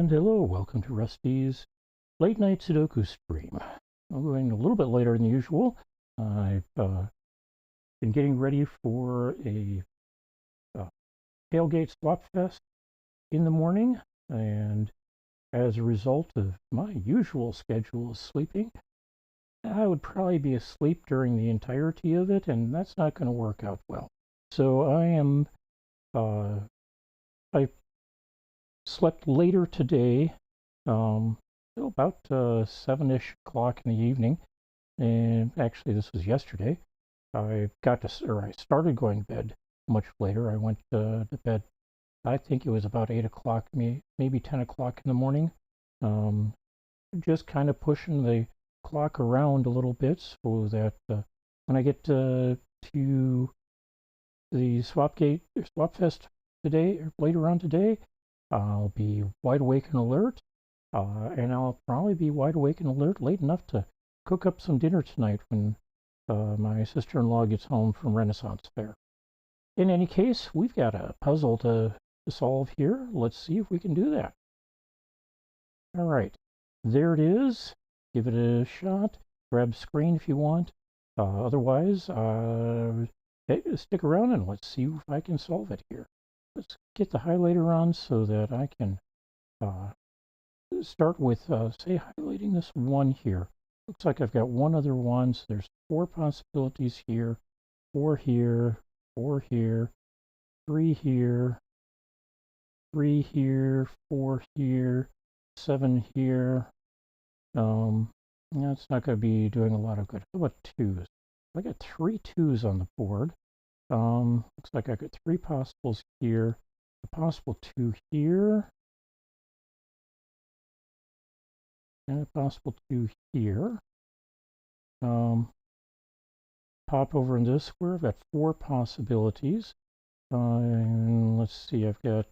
And hello, welcome to Rusty's late night Sudoku stream. I'm going a little bit later than usual. I've been getting ready for a tailgate swap fest in the morning, and as a result of my usual schedule of sleeping, I would probably be asleep during the entirety of it, and that's not going to work out well. So I slept later today, about 7-ish o'clock in the evening, and actually this was yesterday. I started going to bed much later. I went to bed, I think it was about 8 o'clock, maybe 10 o'clock in the morning. Just kind of pushing the clock around a little bit so that when I get to the swap fest today, or later on today, I'll be wide awake and alert, and I'll probably be wide awake and alert late enough to cook up some dinner tonight when my sister-in-law gets home from Renaissance Fair. In any case, we've got a puzzle to solve here. Let's see if we can do that. All right, there it is. Give it a shot. Grab the screen if you want. Otherwise, stick around and let's see if I can solve it here. Let's get the highlighter on so that I can start with, say, highlighting this one here. Looks like I've got one other one, so there's 4 possibilities here, 4 here, 4 here, 3 here, 3 here, 4 here, 7 here. That's not going to be doing a lot of good. How about 2s? I got 3 2s on the board. Looks like I got 3 possibles here, a possible 2 here, and a possible 2 here. Pop over in this square. I've got 4 possibilities. And let's see, I've got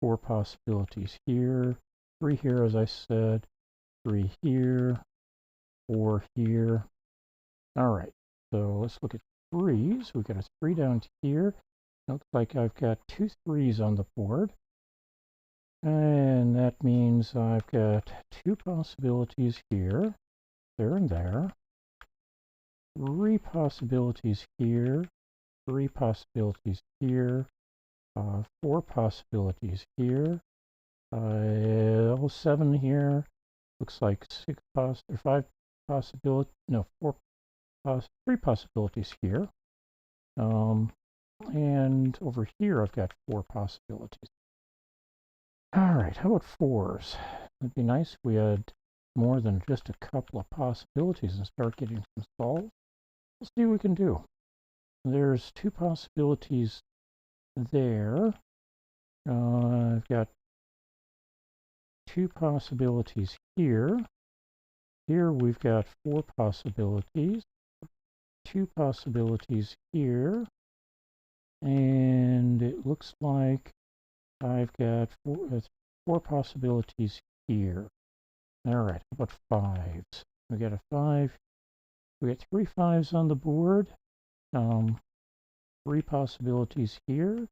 4 possibilities here, 3 here, as I said, 3 here, 4 here. All right, so let's look at 3s. We've got a 3 down here. Looks like I've got 2 3s on the board. And that means I've got 2 possibilities here, there and there. 3 possibilities here, 3 possibilities here, 4 possibilities here. 7 here. Looks like 5 possibilities. No, 3 possibilities here. And over here I've got 4 possibilities. All right, how about 4s? It'd be nice if we had more than just a couple of possibilities and start getting some solves. Let's see what we can do. There's 2 possibilities there. I've got 2 possibilities here. Here we've got 4 possibilities. 2 possibilities here. And it looks like I've got 4 possibilities here. All right, how about 5s? We got a 5. We got 3 5s on the board. 3 possibilities here.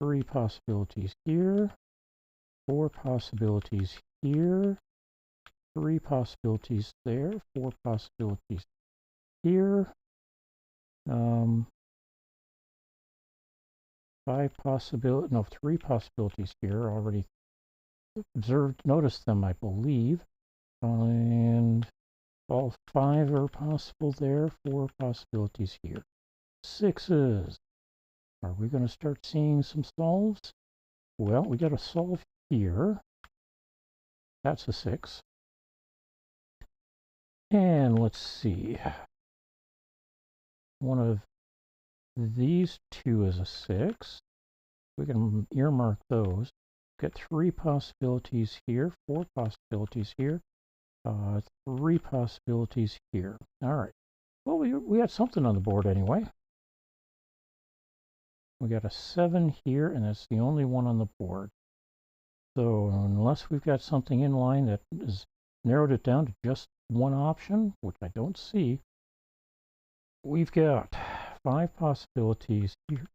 3 possibilities here. 4 possibilities here. 3 possibilities there. 4 possibilities here. 3 possibilities here. Already noticed them, I believe. And all 5 are possible there. 4 possibilities here. 6s. Are we going to start seeing some solves? Well, we got a solve here. That's a 6. And let's see. One of these 2 is a 6. We can earmark those. We've got 3 possibilities here, 4 possibilities here, 3 possibilities here. All right. Well, we got something on the board anyway. We got a 7 here, and that's the only one on the board. So unless we've got something in line that has narrowed it down to just one option, which I don't see, we've got 5 possibilities here,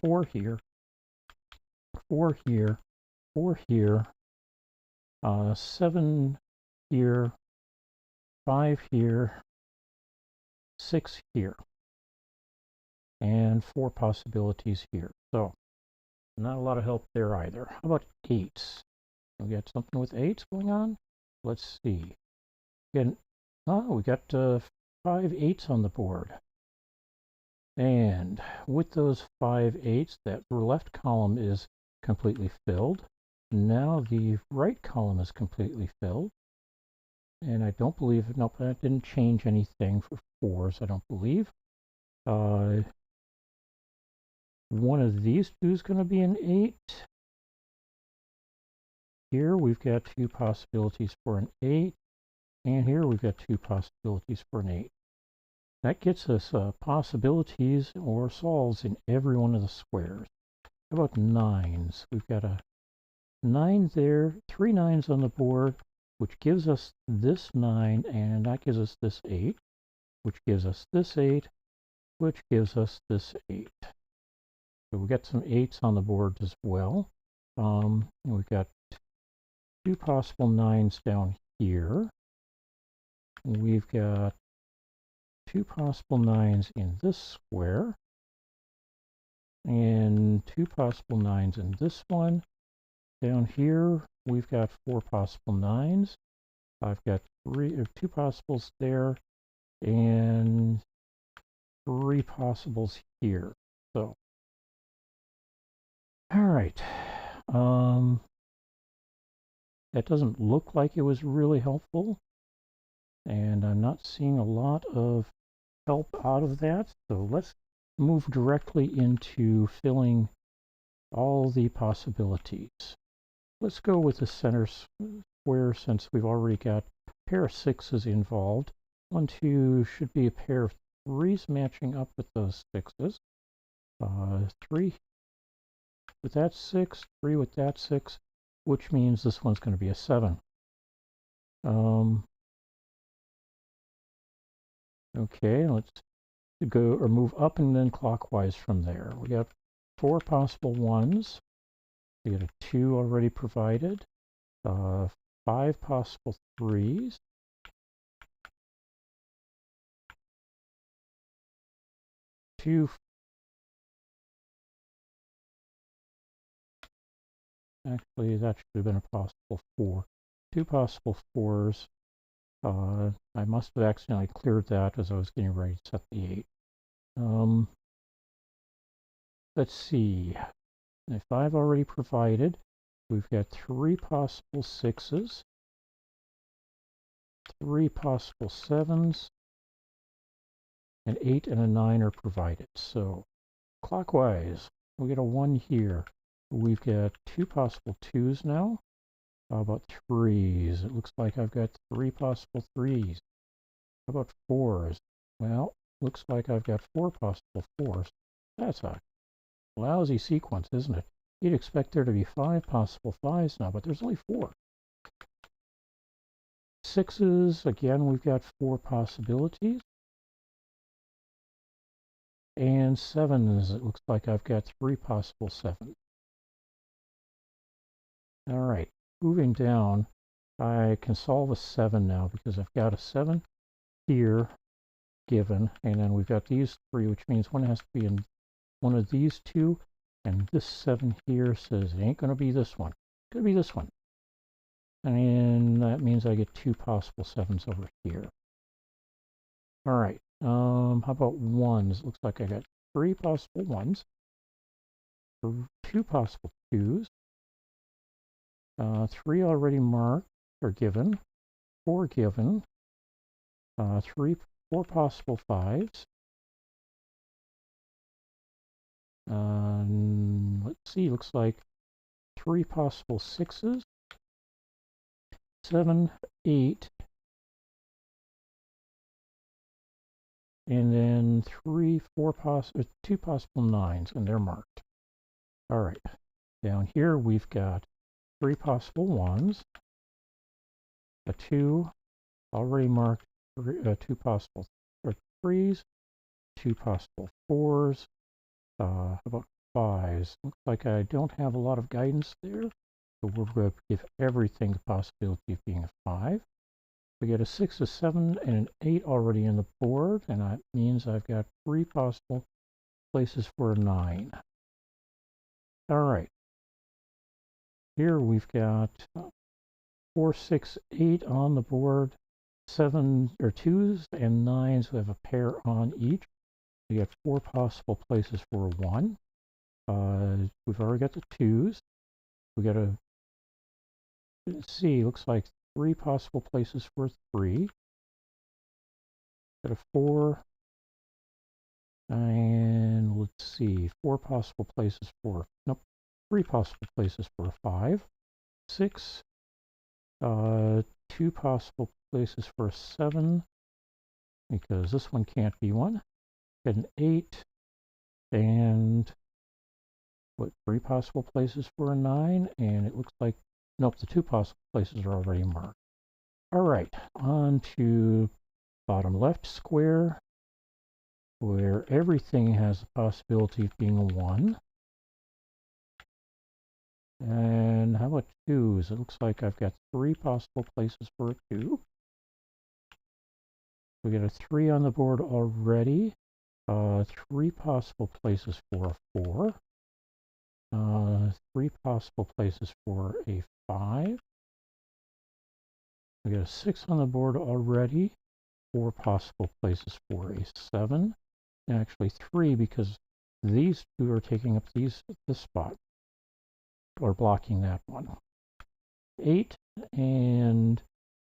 4 here, 4 here, 4 here, 7 here, 5 here, 6 here, and 4 possibilities here. So not a lot of help there either. How about 8s? We got something with 8s going on? Let's see. Again, we got 5 8s on the board. And with those 5 8s, that left column is completely filled. Now the right column is completely filled. And I don't believe, nope, that didn't change anything for 4s, I don't believe. One of these two is going to be an 8. Here we've got 2 possibilities for an 8. And here we've got 2 possibilities for an 8. That gets us possibilities or solves in every one of the squares. How about 9s? We've got a 9 there, 3 9s on the board, which gives us this 9, and that gives us this 8, which gives us this 8, which gives us this 8. So we got some 8s on the board as well. And we've got 2 possible 9s down here. We've got 2 possible 9s in this square, and 2 possible 9s in this one. Down here, we've got 4 possible 9s. I've got 2 possibles there, and 3 possibles here. So, all right. That doesn't look like it was really helpful, and I'm not seeing a lot of help out of that. So let's move directly into filling all the possibilities. Let's go with the center square since we've already got a pair of 6s involved. 1, 2 should be a pair of 3s matching up with those 6s. 3 with that 6, 3 with that 6, which means this one's going to be a 7. Okay, let's go or move up and then clockwise from there. We got 4 possible 1s. We got a 2 already provided. 5 possible 3s. 2. Actually, that should have been a possible 4. 2 possible 4s. I must have accidentally cleared that as I was getting ready to set the 8. Let's see. The 5 already provided. We've got 3 possible 6s, 3 possible 7s, an 8 and a 9 are provided. So clockwise, we get a 1 here. We've got 2 possible 2s now. How about 3s? It looks like I've got 3 possible 3s. How about 4s? Well, looks like I've got 4 possible 4s. That's a lousy sequence, isn't it? You'd expect there to be 5 possible 5s now, but there's only 4. 6s, again, we've got 4 possibilities. And 7s, it looks like I've got 3 possible 7s. All right, moving down, I can solve a 7 now because I've got a 7 here given, and then we've got these 3, which means one has to be in one of these 2, and this 7 here says it ain't going to be this one. It's going to be this one. And that means I get 2 possible 7s over here. All right, how about 1s? Looks like I got 3 possible 1s, 2 possible 2s, 3 already marked or given, 4 given, 4 possible 5s. Let's see, looks like 3 possible 6s, 7, 8, and then 2 possible 9s, and they're marked. All right, down here we've got 3 possible 1s, a 2 already marked, 2 possible 3s, 2 possible 4s. How about 5s? Looks like I don't have a lot of guidance there. So we're going to give everything the possibility of being a 5. We get a 6, a 7, and an 8 already in the board, and that means I've got 3 possible places for a 9. All right. Here we've got 4, 6, 8 on the board, 7 or 2s and 9s. We have a pair on each. We got 4 possible places for a 1. We've already got the 2s. We got a, let's see, looks like 3 possible places for a 3. Got a 4. And let's see, 4 possible places for, nope, 3 possible places for a 5. 6. 2 possible places for a 7, because this one can't be one. Got an 8, and what, 3 possible places for a 9, and it looks like, nope, the 2 possible places are already marked. All right, on to bottom left square, where everything has the possibility of being a 1. And how about 2s? It looks like I've got 3 possible places for a 2. We got a 3 on the board already. 3 possible places for a 4. 3 possible places for a 5. We got a 6 on the board already. 4 possible places for a 7. And actually 3, because these 2 are taking up this spot, or blocking that one. 8, and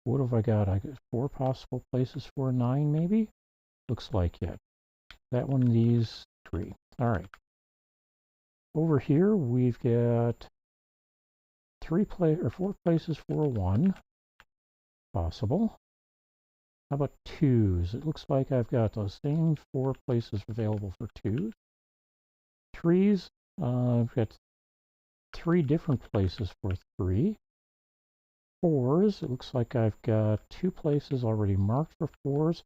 what have I got? I got 4 possible places for a 9, maybe? Looks like it. That one, these 3. All right. Over here, we've got 4 places for a 1. Possible. How about 2s? It looks like I've got those same 4 places available for 2s. 3s, I've got 3 different places for 3. 4s, it looks like I've got 2 places already marked for 4s.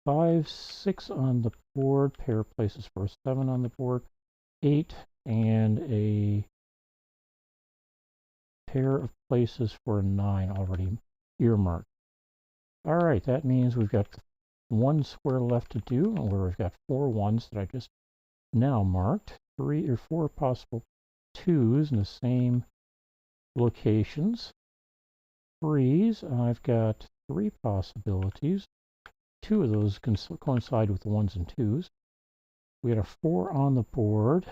5, 6 on the board, pair of places for a 7 on the board. 8, and a pair of places for a 9 already earmarked. All right, that means we've got 1 square left to do, where we've got 4 1s that I just now marked. 3 or 4 possible 2s in the same locations. 3s, I've got 3 possibilities. 2 of those can coincide with the 1s and 2s. We got a 4 on the board.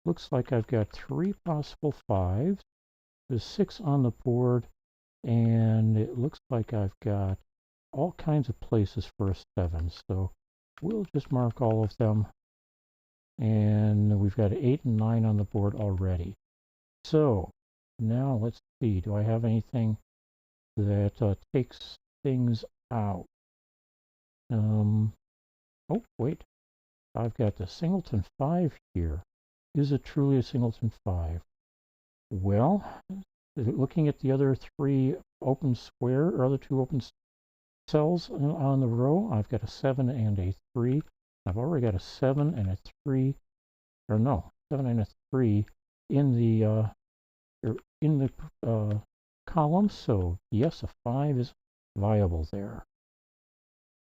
Looks like I've got 3 possible 5s. There's 6 on the board, and it looks like I've got all kinds of places for a 7. So we'll just mark all of them. And we've got 8 and 9 on the board already. So now let's see, do I have anything that takes things out? Oh, wait. I've got the singleton 5 here. Is it truly a singleton 5? Well, looking at the other 3 open square, or other 2 open cells on the row, I've got a 7 and a 3. I've already got a 7 and a 3, or no, 7 and a 3 in the column. So yes, a 5 is viable there.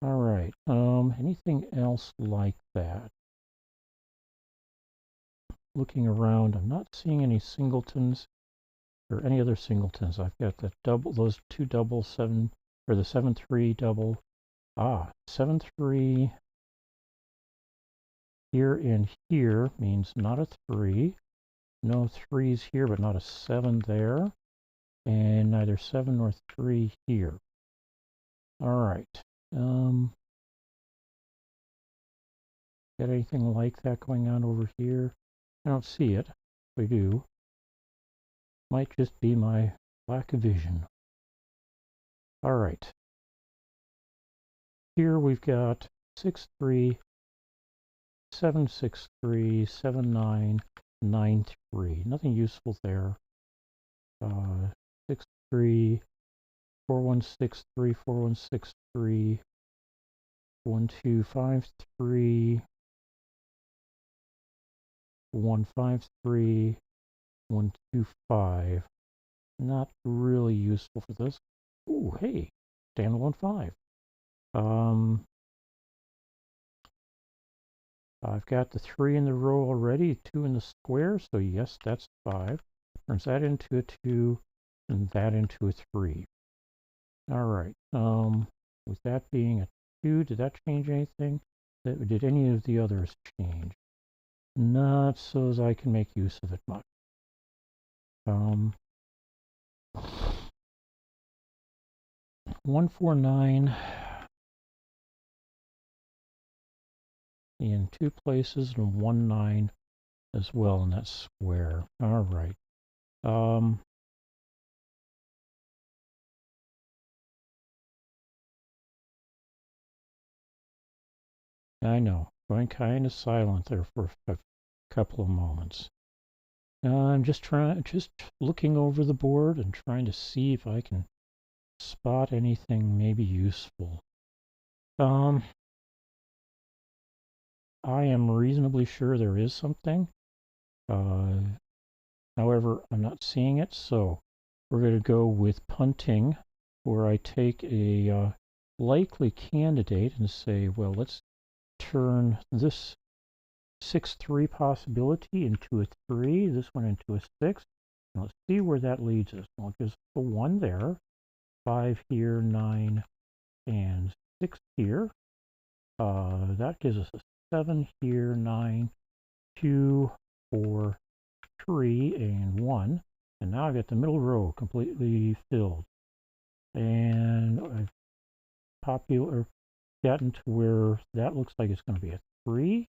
All right. Anything else like that? Looking around, I'm not seeing any singletons or any other singletons. I've got the double, those 2 double 7, or the 7-3 double. 7-3 here and here means not a 3. No 3s here, but not a 7 there. And neither 7 nor 3 here. All right. Got anything like that going on over here? I don't see it. If we do, might just be my lack of vision. All right. Here we've got 6-3, 7-6-3, 7-9, 9-3. Nothing useful there. 6-3, 4-1-6-3, 4-1-6-3, 1-2-5-3, 1-5-3, 1, 2, 5. Not really useful for this. Ooh, hey, standalone 5. I've got the 3 in the row already, 2 in the square, so yes, that's 5. Turns that into a 2, and that into a 3. All right. With that being a 2, did that change anything? Did any of the others change? Not so as I can make use of it much. 149 in 2 places and 1 9 as well in that square. All right. I know, going kind of silent there for a couple of moments. I'm just looking over the board and trying to see if I can spot anything maybe useful. I am reasonably sure there is something. However, I'm not seeing it, so we're going to go with punting, where I take a likely candidate and say, well, let's turn this 6-3 possibility into a 3, this one into a 6. Now let's see where that leads us. Well, it gives us a 1 there, 5 here, 9, and 6 here. That gives us a 7 here, 9, 2, 4, 3, and 1. And now I've got the middle row completely filled. And I've gotten to where that looks like it's going to be a 3.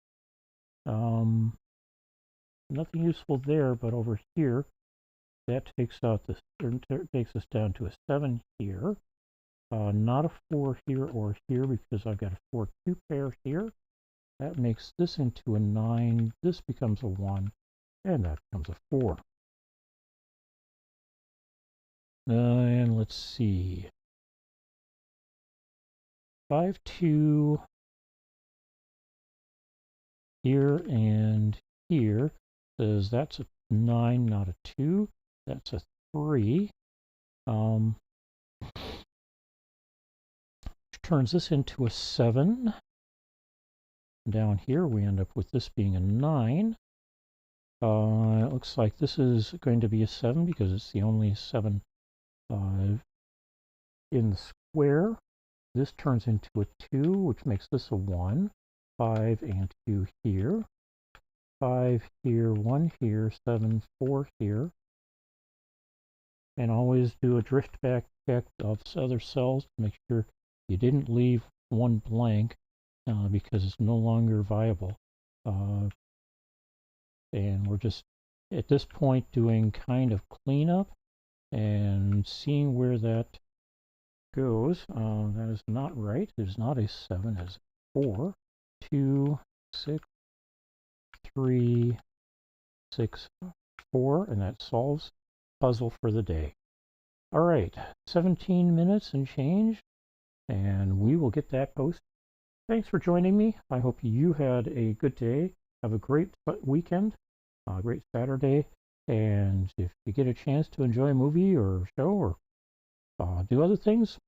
Nothing useful there, but over here, that takes us down to a 7 here. Not a 4 here or here because I've got a 4-2 pair here. That makes this into a 9. This becomes a 1, and that becomes a 4. And let's see. 5-2 here and here says that's a 9, not a 2. That's a 3. Turns this into a 7. Down here we end up with this being a 9. It looks like this is going to be a 7 because it's the only 7 in the square. This turns into a 2, which makes this a 1. 5 and 2 here. 5 here, 1 here, 7, 4 here. And always do a drift back check of other cells to make sure you didn't leave one blank because it's no longer viable. And we're just at this point doing kind of cleanup and seeing where that goes. That is not right. There's not a 7, it's 4, 2, 6, 3, 6, 4, and that solves puzzle for the day. All right, 17 minutes and change, and we will get that posted. Thanks for joining me. I hope you had a good day. Have a great weekend, a great Saturday, and if you get a chance to enjoy a movie or show or do other things,